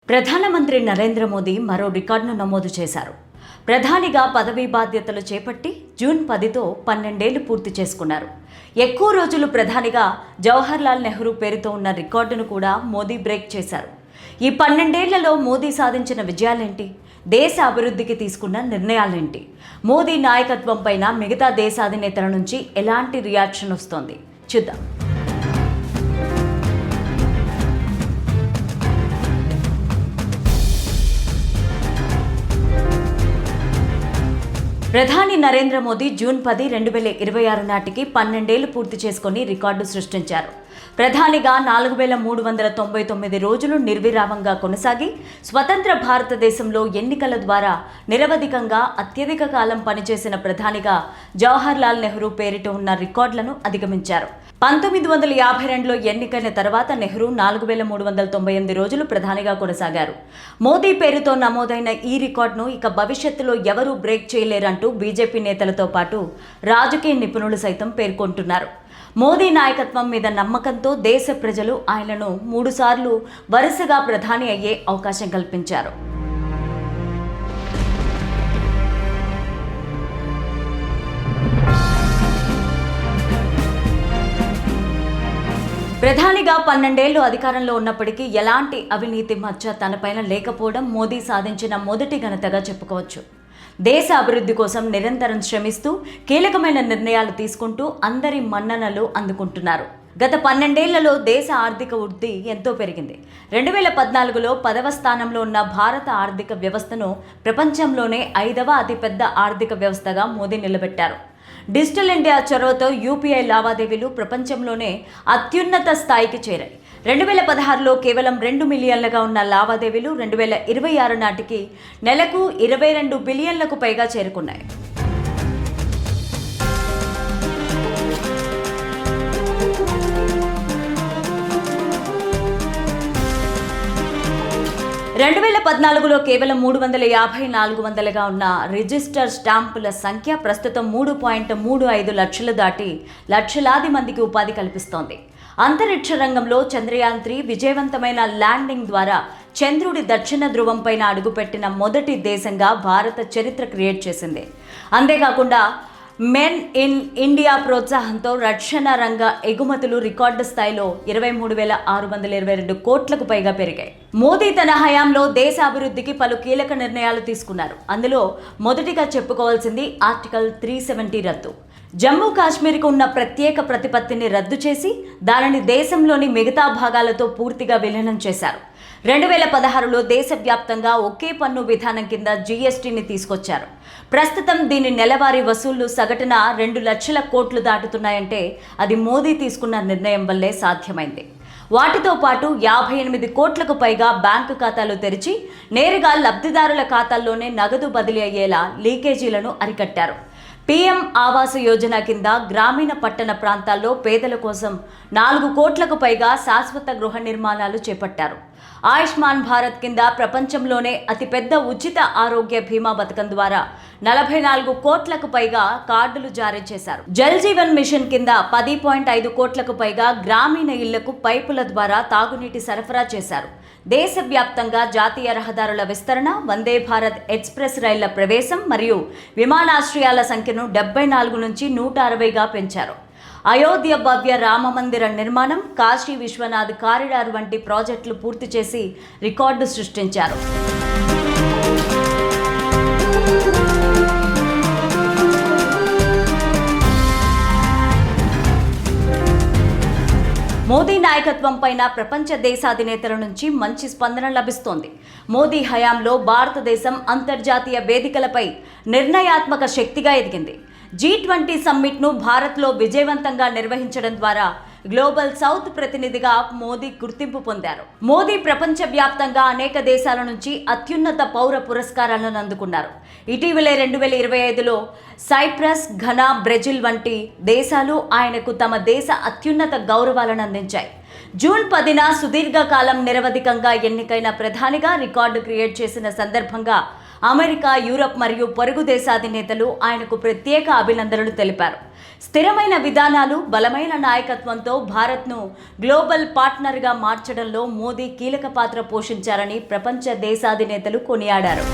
ప్రధానమంత్రి నరేంద్ర మోదీ మరో రికార్డును నమోదు చేశారు. ప్రధానిగా పదవీ బాధ్యతలు చేపట్టి జూన్ 10తో 12 ఏళ్లు పూర్తి చేసుకున్నారు. ఎక్కువ రోజులు ప్రధానిగా జవహర్లాల్ నెహ్రూ పేరుతో ఉన్న రికార్డును కూడా మోదీ బ్రేక్ చేశారు. ఈ 12 ఏళ్లలో మోదీ సాధించిన విజయాలేంటి? దేశ అభివృద్ధికి తీసుకున్న నిర్ణయాలేంటి? మోదీ నాయకత్వం పైన మిగతా దేశాధినేతల నుంచి ఎలాంటి రియాక్షన్ వస్తోంది చూద్దాం. ప్రధాని నరేంద్ర మోదీ జూన్ 10, 2026 నాటికి 12 ఏళ్లు పూర్తి చేసుకుని రికార్డు సృష్టించారు. ప్రధానిగా 4399 రోజులు నిర్విరామంగా కొనసాగి స్వతంత్ర భారతదేశంలో ఎన్నికల ద్వారా నిరవధికంగా అత్యధిక కాలం పనిచేసిన ప్రధానిగా జవహర్లాల్ నెహ్రూ పేరిట ఉన్న రికార్డులను అధిగమించారు. 1952లో ఎన్నికైన తర్వాత నెహ్రూ 4398 రోజులు ప్రధానిగా కొనసాగారు. మోదీ పేరుతో నమోదైన ఈ రికార్డును ఇక భవిష్యత్తులో ఎవరూ బ్రేక్ చేయలేరంటూ బీజేపీ నేతలతో పాటు రాజకీయ నిపుణులు సైతం పేర్కొంటున్నారు. మోదీ నాయకత్వం మీద నమ్మకంతో దేశ ప్రజలు ఆయనను 3 సార్లు వరుసగా ప్రధాని అయ్యే అవకాశం కల్పించారు. ప్రధానిగా 12 ఏళ్లు అధికారంలో ఉన్నప్పటికీ ఎలాంటి అవినీతి మచ్చ తనపైన లేకపోవడం మోదీ సాధించిన మొదటి ఘనతగా చెప్పుకోవచ్చు. దేశ అభివృద్ధి కోసం నిరంతరం శ్రమిస్తూ కీలకమైన నిర్ణయాలు తీసుకుంటూ అందరి మన్ననలు అందుకుంటున్నారు. గత 12 ఏళ్లలో దేశ ఆర్థిక వృద్ధి ఎంతో పెరిగింది. 2014లో 10వ స్థానంలో ఉన్న భారత ఆర్థిక వ్యవస్థను ప్రపంచంలోనే 5వ అతిపెద్ద ఆర్థిక వ్యవస్థగా మోదీ నిలబెట్టారు. డిజిటల్ ఇండియా చొరవతో యూపీఐ లావాదేవీలు ప్రపంచంలోనే అత్యున్నత స్థాయికి చేరాయి. 2016లో కేవలం 2 మిలియన్లుగా ఉన్న లావాదేవీలు 2026 నాటికి నెలకు 22 బిలియన్లకు పైగా చేరుకున్నాయి. రెండు 2014లో కేవలం 350-400గా ఉన్న రిజిస్టర్ స్టాంపుల సంఖ్య ప్రస్తుతం 3.35 లక్షలు దాటి లక్షలాది మందికి ఉపాధి కల్పిస్తోంది. అంతరిక్ష రంగంలో చంద్రయాన్ 3 విజయవంతమైన ల్యాండింగ్ ద్వారా చంద్రుడి దక్షిణ ధ్రువం పైన అడుగుపెట్టిన మొదటి దేశంగా భారత చరిత్ర క్రియేట్ చేసింది. అంతేకాకుండా మెన్ ఇన్ ఇండియా ప్రోత్సాహంతో రక్షణ రంగ ఎగుమతులు రికార్డు స్థాయిలో 23,622 కోట్లకు పైగా పెరిగాయి. మోదీ తన హయాంలో దేశ అభివృద్ధికి పలు కీలక నిర్ణయాలు తీసుకున్నారు. అందులో మొదటిగా చెప్పుకోవాల్సింది ఆర్టికల్ 370 రద్దు. జమ్మూ కాశ్మీర్కు ఉన్న ప్రత్యేక ప్రతిపత్తిని రద్దు చేసి దానిని దేశంలోని మిగతా భాగాలతో పూర్తిగా విలీనం చేశారు. 2016లో దేశవ్యాప్తంగా ఒకే పన్ను విధానం కింద జీఎస్టీని తీసుకొచ్చారు. ప్రస్తుతం దీని నెలవారీ వసూళ్లు సగటున 2 లక్షల కోట్లు దాటుతున్నాయంటే అది మోదీ తీసుకున్న నిర్ణయం వల్లే సాధ్యమైంది. వాటితో పాటు 58 కోట్లకు పైగా బ్యాంకు ఖాతాలు తెరిచి నేరుగా లబ్ధిదారుల ఖాతాల్లోనే నగదు బదిలీ అయ్యేలా లీకేజీలను అరికట్టారు. పీఎం ఆవాస్ యోజన కింద గ్రామీణ పట్టణ ప్రాంతాల్లో పేదల కోసం 4 కోట్లకు పైగా శాశ్వత గృహ నిర్మాణాలు చేపట్టారు. ఆయుష్మాన్ భారత్ కింద ప్రపంచంలోనే అతిపెద్ద ఉచిత ఆరోగ్య బీమా పథకం ద్వారా 44 కోట్లకు పైగా కార్డులు జారీ చేశారు. జల్ జీవన్ మిషన్ కింద 10.5 కోట్లకు పైగా గ్రామీణ ఇళ్లకు పైపుల ద్వారా తాగునీటి సరఫరా చేశారు. దేశవ్యాప్తంగా జాతీయ రహదారుల విస్తరణ, వందే భారత్ ఎక్స్ప్రెస్ రైళ్ల ప్రవేశం మరియు విమానాశ్రయాల సంఖ్యను 74 నుంచి 160గా పెంచారు. అయోధ్య భవ్య రామ మందిర నిర్మాణం, కాశీ విశ్వనాథ్ కారిడార్ వంటి ప్రాజెక్టులు పూర్తి చేసి రికార్డు సృష్టించారు. మోదీ నాయకత్వం పైన ప్రపంచ దేశాధినేతల నుంచి మంచి స్పందన లభిస్తోంది. మోదీ హయాంలో భారతదేశం అంతర్జాతీయ వేదికలపై నిర్ణయాత్మక శక్తిగా ఎదిగింది. G20 సమ్మిట్ను భారత్లో విజయవంతంగా నిర్వహించడం ద్వారా గ్లోబల్ సౌత్ ప్రతినిధిగా మోదీ గుర్తింపు పొందారు. మోదీ ప్రపంచవ్యాప్తంగా అనేక దేశాల నుంచి అత్యున్నత పౌర పురస్కారాలను అందుకున్నారు. ఇటీవలే 2025లో సైప్రస్, ఘనా, బ్రెజిల్ వంటి దేశాలు ఆయనకు తమ దేశ అత్యున్నత గౌరవాలను అందించాయి. జూన్ 10న సుదీర్ఘకాలం నిరవధికంగా ఎన్నికైన ప్రధానిగా రికార్డు క్రియేట్ చేసిన సందర్భంగా అమెరికా, యూరప్ మరియు పొరుగు దేశాధినేతలు ఆయనకు ప్రత్యేక అభినందనలు తెలిపారు. స్థిరమైన విధానాలు, బలమైన నాయకత్వంతో భారత్ను గ్లోబల్ పార్ట్నర్గా మార్చడంలో మోదీ కీలక పాత్ర పోషించారని ప్రపంచ దేశాధినేతలు కొనియాడారు.